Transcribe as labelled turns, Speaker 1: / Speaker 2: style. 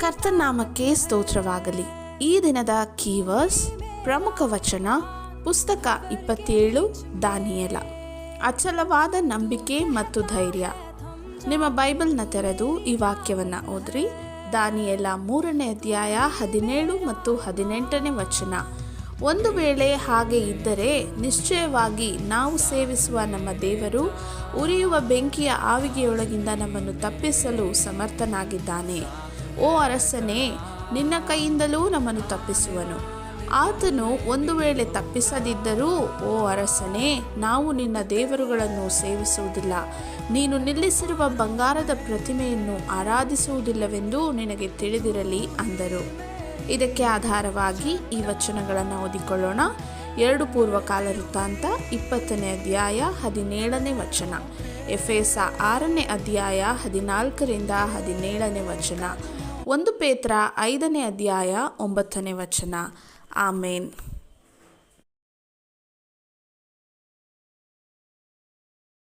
Speaker 1: ಕರ್ತನಾಮಕ್ಕೆ ಸ್ತೋತ್ರವಾಗಲಿ. ಈ ದಿನದ ಕೀವರ್ಸ್ ಪ್ರಮುಖ ವಚನ ಪುಸ್ತಕ 27 ದಾನಿಯೇಲ. ಅಚಲವಾದ ನಂಬಿಕೆ ಮತ್ತು ಧೈರ್ಯ. ನಿಮ್ಮ ಬೈಬಲ್ನ ತೆರೆದು ಈ ವಾಕ್ಯವನ್ನು ಓದ್ರಿ. ದಾನಿಯೇಲ 3ನೇ ಅಧ್ಯಾಯ 17 ಮತ್ತು 18ನೇ ವಚನ. ಒಂದು ವೇಳೆ ಹಾಗೆ ಇದ್ದರೆ ನಿಶ್ಚಯವಾಗಿ ನಾವು ಸೇವಿಸುವ ನಮ್ಮ ದೇವರು ಉರಿಯುವ ಬೆಂಕಿಯ ಆವಿಗೆಯೊಳಗಿಂದ ನಮ್ಮನ್ನು ತಪ್ಪಿಸಲು ಸಮರ್ಥನಾಗಿದ್ದಾನೆ. ಓ ಅರಸನೇ, ನಿನ್ನ ಕೈಯಿಂದಲೂ ನಮ್ಮನ್ನು ತಪ್ಪಿಸುವನು. ಆತನು ಒಂದು ವೇಳೆ ತಪ್ಪಿಸದಿದ್ದರೂ, ಓ ಅರಸನೇ, ನಾವು ನಿನ್ನ ದೇವರುಗಳನ್ನು ಸೇವಿಸುವುದಿಲ್ಲ, ನೀನು ನಿಲ್ಲಿಸಿರುವ ಬಂಗಾರದ ಪ್ರತಿಮೆಯನ್ನು ಆರಾಧಿಸುವುದಿಲ್ಲವೆಂದು ನಿನಗೆ ತಿಳಿದಿರಲಿ ಅಂದರು. ಇದಕ್ಕೆ ಆಧಾರವಾಗಿ ಈ ವಚನಗಳನ್ನು ಓದಿಕೊಳ್ಳೋಣ. 2 ಪೂರ್ವಕಾಲ ವೃತ್ತಾಂತ 20ನೇ ಅಧ್ಯಾಯ 17ನೇ ವಚನ, ಎಫೆಸ 6ನೇ ಅಧ್ಯಾಯ 14ರಿಂದ 17ನೇ ವಚನ, 1 ಪೇತ್ರ 5ನೇ ಅಧ್ಯಾಯ 9ನೇ ವಚನ. ಆಮೇನ್.